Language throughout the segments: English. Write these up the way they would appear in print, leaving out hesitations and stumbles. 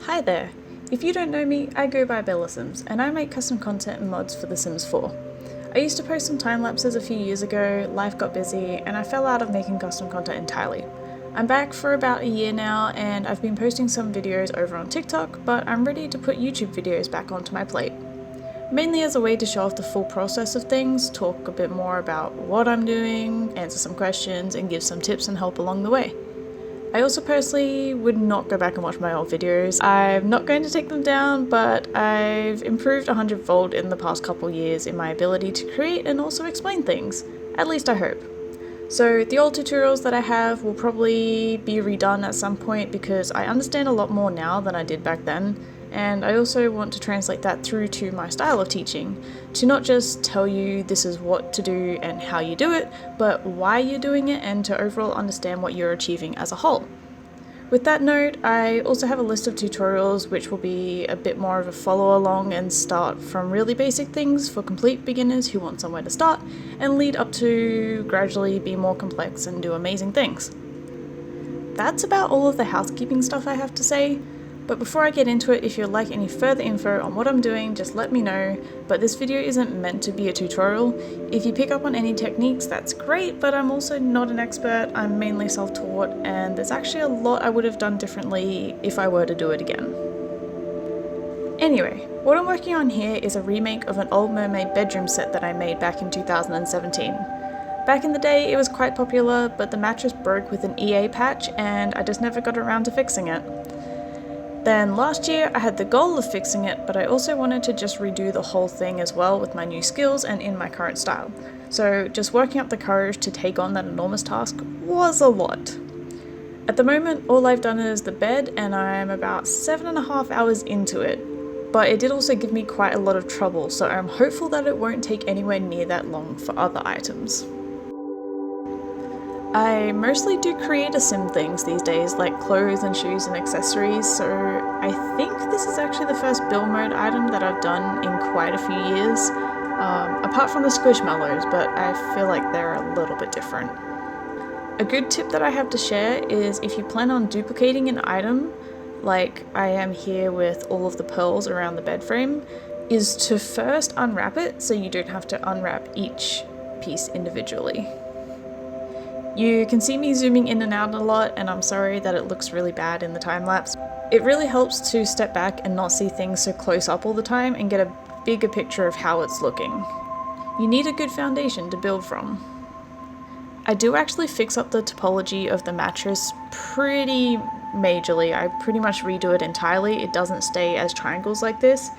Hi there! If you don't know me, I go by Bella Sims, and I make custom content and mods for The Sims 4. I used to post some time lapses a few years ago, life got busy, and I fell out of making custom content entirely. I'm back for about a year now, and I've been posting some videos over on TikTok, but I'm ready to put YouTube videos back onto my plate. Mainly as a way to show off the full process of things, talk a bit more about what I'm doing, answer some questions, and give some tips and help along the way. I also personally would not go back and watch my old videos. I'm not going to take them down, but I've improved 100-fold in the past couple years in my ability to create and also explain things. At least I hope. So the old tutorials that I have will probably be redone at some point because I understand a lot more now than I did back then, and I also want to translate that through to my style of teaching, to not just tell you this is what to do and how you do it, but why you're doing it and to overall understand what you're achieving as a whole. With that note, I also have a list of tutorials which will be a bit more of a follow along and start from really basic things for complete beginners who want somewhere to start, and lead up to gradually be more complex and do amazing things. That's about all of the housekeeping stuff I have to say. But before I get into it, if you'd like any further info on what I'm doing, just let me know. But this video isn't meant to be a tutorial. If you pick up on any techniques, that's great, but I'm also not an expert. I'm mainly self-taught, and there's actually a lot I would have done differently if I were to do it again. Anyway, what I'm working on here is a remake of an old Mermaid bedroom set that I made back in 2017. Back in the day, it was quite popular, but the mattress broke with an EA patch, and I just never got around to fixing it. Then last year I had the goal of fixing it, but I also wanted to just redo the whole thing as well with my new skills and in my current style. So just working up the courage to take on that enormous task was a lot. At the moment, all I've done is the bed, and I'm about 7.5 hours into it. But it did also give me quite a lot of trouble, so I'm hopeful that it won't take anywhere near that long for other items. I mostly do creator sim things these days, like clothes and shoes and accessories, so I think this is actually the first build mode item that I've done in quite a few years, apart from the squishmallows, but I feel like they're a little bit different. A good tip that I have to share is if you plan on duplicating an item, like I am here with all of the pearls around the bed frame, is to first unwrap it so you don't have to unwrap each piece individually. You can see me zooming in and out a lot, and I'm sorry that it looks really bad in the time-lapse. It really helps to step back and not see things so close up all the time and get a bigger picture of how it's looking. You need a good foundation to build from. I do actually fix up the topology of the mattress pretty majorly. I pretty much redo it entirely. It doesn't stay as triangles like this.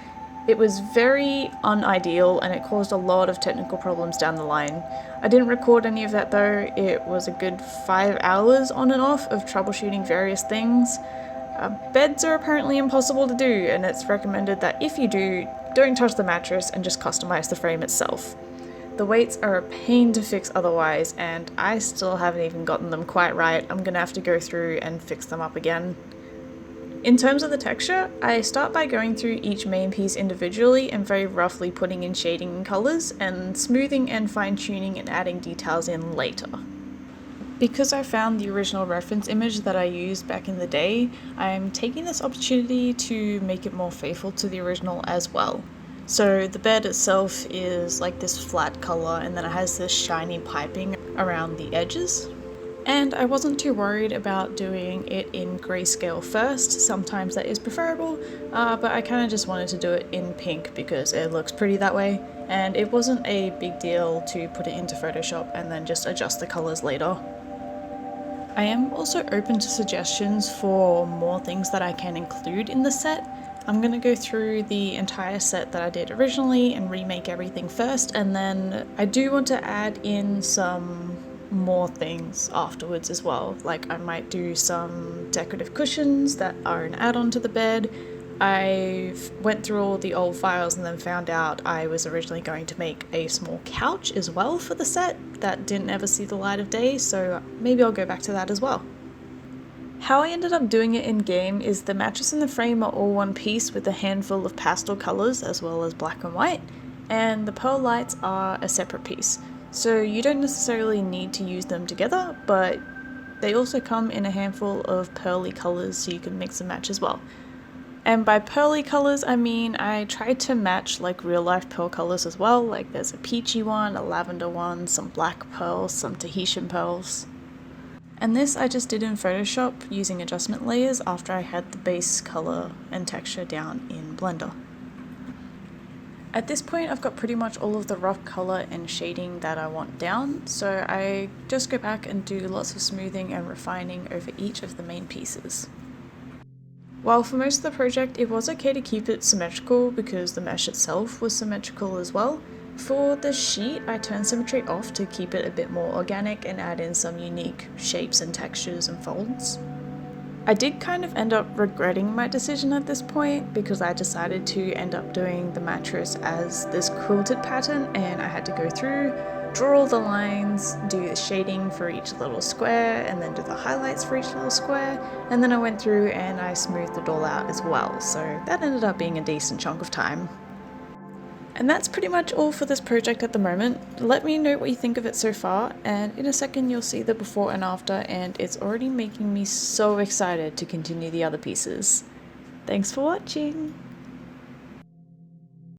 It was very unideal and it caused a lot of technical problems down the line. I didn't record any of that though. It was a good 5 hours on and off of troubleshooting various things. Beds are apparently impossible to do, and it's recommended that if you do, don't touch the mattress and just customize the frame itself. The weights are a pain to fix otherwise, and I still haven't even gotten them quite right. I'm gonna have to go through and fix them up again. In terms of the texture, I start by going through each main piece individually and very roughly putting in shading and colours, and smoothing and fine-tuning and adding details in later. Because I found the original reference image that I used back in the day, I'm taking this opportunity to make it more faithful to the original as well. So the bed itself is like this flat colour, and then it has this shiny piping around the edges. And I wasn't too worried about doing it in grayscale first. Sometimes that is preferable, but I kind of just wanted to do it in pink because it looks pretty that way, and it wasn't a big deal to put it into Photoshop and then just adjust the colours later. I am also open to suggestions for more things that I can include in the set. I'm going to go through the entire set that I did originally and remake everything first, and then I do want to add in some more things afterwards as well. Like I might do some decorative cushions that are an add-on to the bed. I went through all the old files and then found out I was originally going to make a small couch as well for the set that didn't ever see the light of day, so maybe I'll go back to that as well. How I ended up doing it in game is the mattress and the frame are all one piece with a handful of pastel colours as well as black and white, and the pearl lights are a separate piece. So you don't necessarily need to use them together, but they also come in a handful of pearly colours so you can mix and match as well. And by pearly colours, I mean I tried to match like real life pearl colours as well. Like there's a peachy one, a lavender one, some black pearls, some Tahitian pearls. And this I just did in Photoshop using adjustment layers after I had the base colour and texture down in Blender. At this point I've got pretty much all of the rough colour and shading that I want down, so I just go back and do lots of smoothing and refining over each of the main pieces. While for most of the project it was okay to keep it symmetrical because the mesh itself was symmetrical as well, for the sheet I turned symmetry off to keep it a bit more organic and add in some unique shapes and textures and folds. I did kind of end up regretting my decision at this point because I decided to end up doing the mattress as this quilted pattern, and I had to go through, draw all the lines, do the shading for each little square, and then do the highlights for each little square, and then I went through and I smoothed it all out as well, so that ended up being a decent chunk of time. And that's pretty much all for this project at the moment. Let me know what you think of it so far, and in a second you'll see the before and after, and it's already making me so excited to continue the other pieces. Thanks for watching!